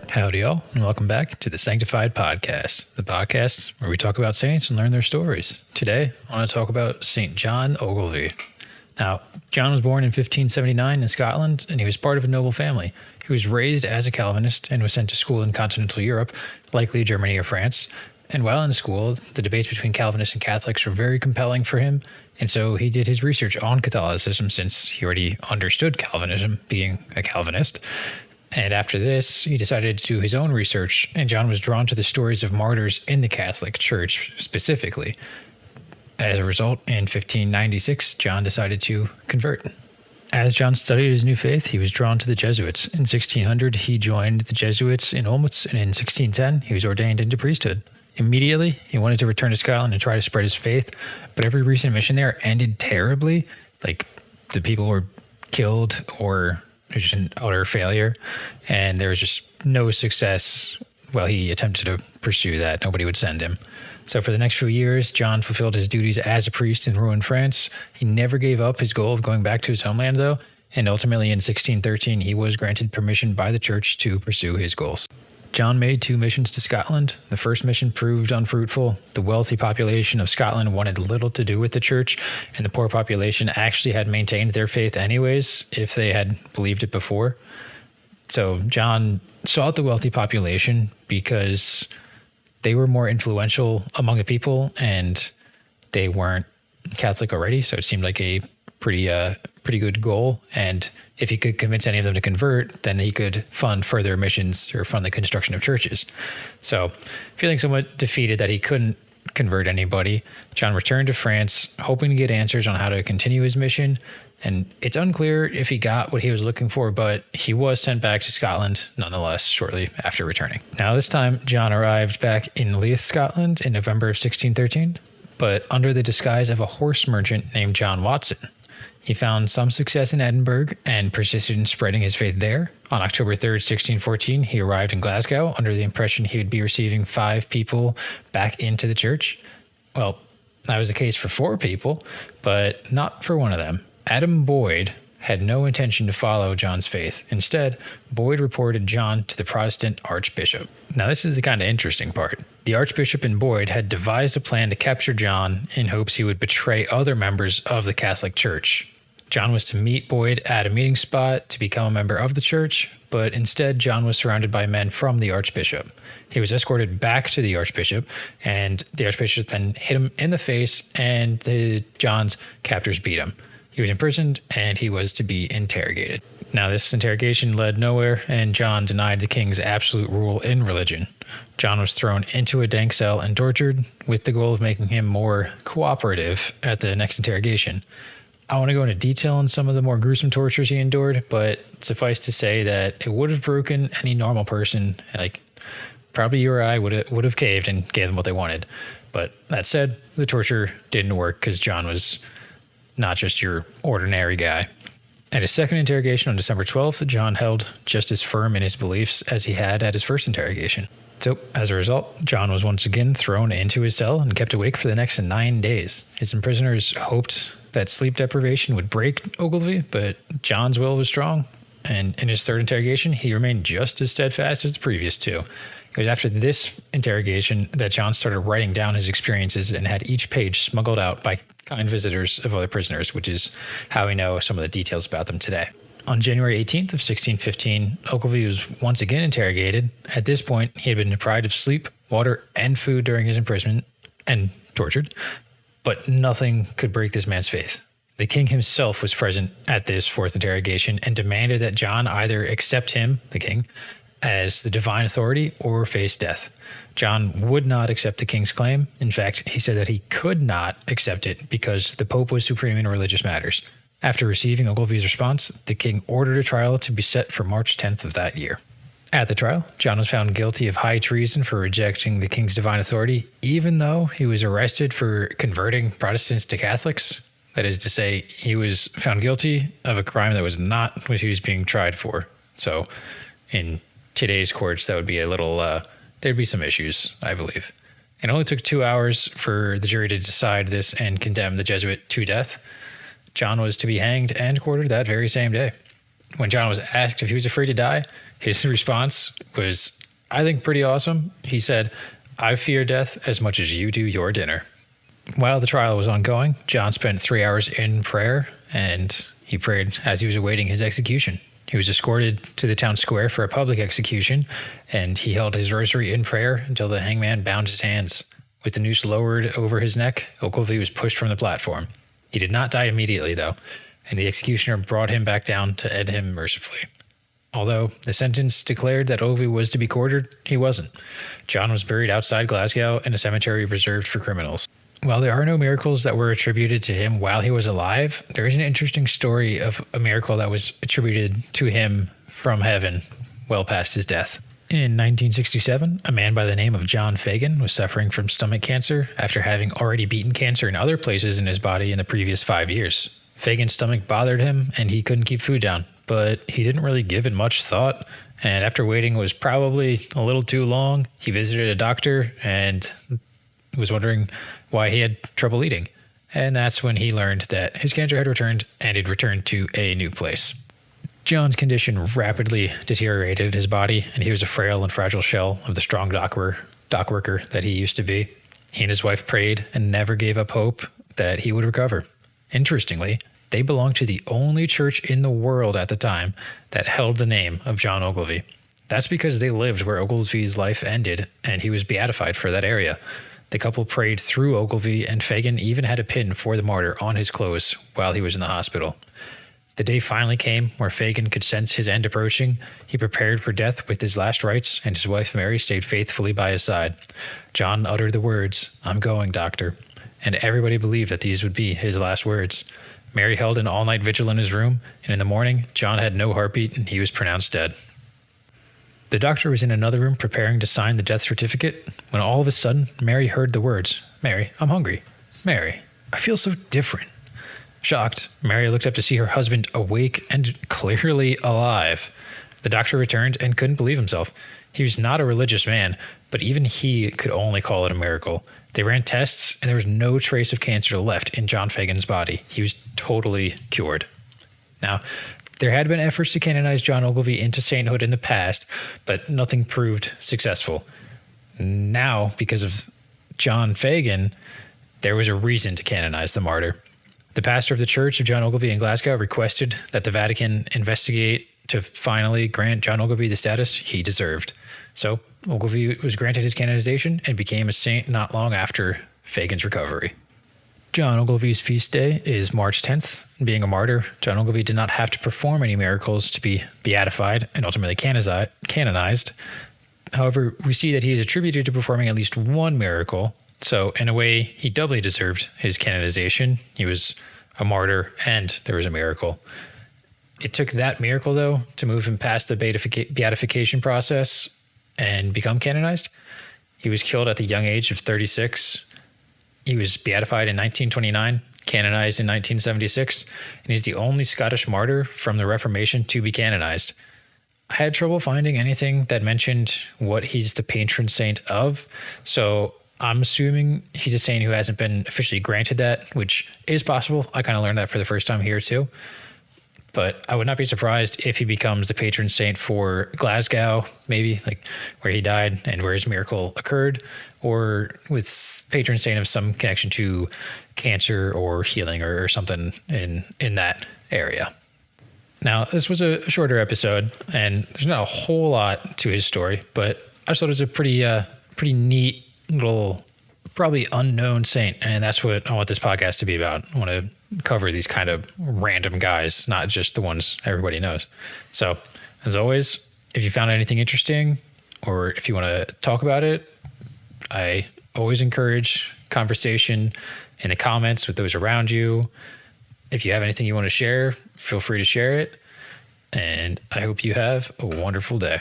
Howdy, all, and welcome back to the Sanctified Podcast, the podcast where we talk about saints and learn their stories. Today, I want to talk about St. John Ogilvie. Now, John was born in 1579 in Scotland, and he was part of a noble family. He was raised as a Calvinist and was sent to school in continental Europe, likely Germany or France. And while in school, the debates between Calvinists and Catholics were very compelling for him, and so he did his research on Catholicism since he already understood Calvinism, being a Calvinist. And after this, he decided to do his own research, and John was drawn to the stories of martyrs in the Catholic Church specifically. As a result, in 1596, John decided to convert. As John studied his new faith, he was drawn to the Jesuits. In 1600, he joined the Jesuits in Olmütz, and in 1610, he was ordained into priesthood. Immediately, he wanted to return to Scotland and try to spread his faith, but every recent mission there ended terribly. Like, the people were killed or it was just an utter failure, and there was just no success while he attempted to pursue that. Nobody would send him. So for the next few years, John fulfilled his duties as a priest in Rouen, France. He never gave up his goal of going back to his homeland, though, and ultimately in 1613, he was granted permission by the church to pursue his goals. John made 2 missions to Scotland. The first mission proved unfruitful. The wealthy population of Scotland wanted little to do with the church, and the poor population actually had maintained their faith anyways, if they had believed it before. So John sought the wealthy population because they were more influential among the people, and they weren't Catholic already, so it seemed like a pretty good goal. And if he could convince any of them to convert, then he could fund further missions or fund the construction of churches. So feeling somewhat defeated that he couldn't convert anybody, John returned to France, hoping to get answers on how to continue his mission. And it's unclear if he got what he was looking for, but he was sent back to Scotland nonetheless shortly after returning. Now this time, John arrived back in Leith, Scotland in November of 1613, but under the disguise of a horse merchant named John Watson. He found some success in Edinburgh and persisted in spreading his faith there. On October 3rd, 1614, he arrived in Glasgow under the impression he would be receiving 5 people back into the church. Well, that was the case for 4 people, but not for one of them. Adam Boyd had no intention to follow John's faith. Instead, Boyd reported John to the Protestant archbishop. Now, this is the kind of interesting part. The archbishop and Boyd had devised a plan to capture John in hopes he would betray other members of the Catholic Church. John was to meet Boyd at a meeting spot to become a member of the church, but instead John was surrounded by men from the archbishop. He was escorted back to the archbishop, and the archbishop then hit him in the face, and John's captors beat him. He was imprisoned, and he was to be interrogated. Now, this interrogation led nowhere, and John denied the king's absolute rule in religion. John was thrown into a dank cell and tortured, with the goal of making him more cooperative at the next interrogation. I want to go into detail on some of the more gruesome tortures he endured, but suffice to say that it would have broken any normal person. Like, probably you or I would have caved and gave them what they wanted. But that said, the torture didn't work because John was not just your ordinary guy. At his second interrogation on December 12th, John held just as firm in his beliefs as he had at his first interrogation. So, as a result, John was once again thrown into his cell and kept awake for the next 9 days. His imprisoners hoped that sleep deprivation would break Ogilvie, but John's will was strong, and in his third interrogation, he remained just as steadfast as the previous 2. It was after this interrogation that John started writing down his experiences and had each page smuggled out by kind visitors of other prisoners, which is how we know some of the details about them today. On January 18th of 1615, Ogilvie was once again interrogated. At this point, he had been deprived of sleep, water, and food during his imprisonment and tortured, but nothing could break this man's faith. The king himself was present at this fourth interrogation and demanded that John either accept him, the king, as the divine authority or face death. John would not accept the king's claim. In fact, he said that he could not accept it because the Pope was supreme in religious matters. After receiving Ogilvie's response, the king ordered a trial to be set for March 10th of that year. At the trial, John was found guilty of high treason for rejecting the king's divine authority, even though he was arrested for converting Protestants to Catholics. That is to say, he was found guilty of a crime that was not what he was being tried for. So in today's courts, that would be a little, there'd be some issues, I believe. It only took 2 hours for the jury to decide this and condemn the Jesuit to death. John was to be hanged and quartered that very same day. When John was asked if he was afraid to die, his response was, I think, pretty awesome. He said, I fear death as much as you do your dinner. While the trial was ongoing, John spent 3 hours in prayer, and he prayed as he was awaiting his execution. He was escorted to the town square for a public execution, and he held his rosary in prayer until the hangman bound his hands. With the noose lowered over his neck, Ogilvie was pushed from the platform. He did not die immediately, though, and the executioner brought him back down to end him mercifully. Although the sentence declared that Ogilvie was to be quartered, he wasn't. John was buried outside Glasgow in a cemetery reserved for criminals. While there are no miracles that were attributed to him while he was alive, there is an interesting story of a miracle that was attributed to him from heaven well past his death. In 1967, a man by the name of John Fagan was suffering from stomach cancer after having already beaten cancer in other places in his body in the previous 5 years. Fagan's stomach bothered him and he couldn't keep food down, but he didn't really give it much thought. And after waiting was probably a little too long, he visited a doctor and was wondering why he had trouble eating. And that's when he learned that his cancer had returned and it returned to a new place. John's condition rapidly deteriorated his body, and he was a frail and fragile shell of the strong dock worker that he used to be. He and his wife prayed and never gave up hope that he would recover. Interestingly, they belonged to the only church in the world at the time that held the name of John Ogilvie. That's because they lived where Ogilvie's life ended, and he was beatified for that area. The couple prayed through Ogilvie, and Fagan even had a pin for the martyr on his clothes while he was in the hospital. The day finally came where Fagan could sense his end approaching. He prepared for death with his last rites, and his wife Mary stayed faithfully by his side. John uttered the words, "I'm going, doctor," and everybody believed that these would be his last words. Mary held an all-night vigil in his room, and in the morning, John had no heartbeat and he was pronounced dead. The doctor was in another room preparing to sign the death certificate when all of a sudden, Mary heard the words, "Mary, I'm hungry. Mary, I feel so different." Shocked, Mary looked up to see her husband awake and clearly alive. The doctor returned and couldn't believe himself. He was not a religious man, but even he could only call it a miracle. They ran tests, and there was no trace of cancer left in John Fagan's body. He was totally cured. Now, there had been efforts to canonize John Ogilvie into sainthood in the past, but nothing proved successful. Now, because of John Fagan, there was a reason to canonize the martyr. The pastor of the Church of John Ogilvie in Glasgow requested that the Vatican investigate to finally grant John Ogilvie the status he deserved. So Ogilvie was granted his canonization and became a saint not long after Fagan's recovery. John Ogilvie's feast day is March 10th. Being a martyr, John Ogilvie did not have to perform any miracles to be beatified and ultimately canonized. However, we see that he is attributed to performing at least one miracle. So in a way, he doubly deserved his canonization. He was a martyr and there was a miracle. It took that miracle, though, to move him past the beatification process and become canonized. He was killed at the young age of 36. He was beatified in 1929, canonized in 1976, and he's the only Scottish martyr from the Reformation to be canonized. I had trouble finding anything that mentioned what he's the patron saint of, so I'm assuming he's a saint who hasn't been officially granted that, which is possible. I kind of learned that for the first time here too. But I would not be surprised if he becomes the patron saint for Glasgow, maybe, like where he died and where his miracle occurred, or with patron saint of some connection to cancer or healing or something in that area. Now, this was a shorter episode, and there's not a whole lot to his story, but I just thought it was a pretty neat little, probably unknown saint, and that's what I want this podcast to be about. I want to cover these kind of random guys, not just the ones everybody knows. So, as always, if you found anything interesting or if you want to talk about it, I always encourage conversation in the comments with those around you. If you have anything you want to share, feel free to share it. And I hope you have a wonderful day.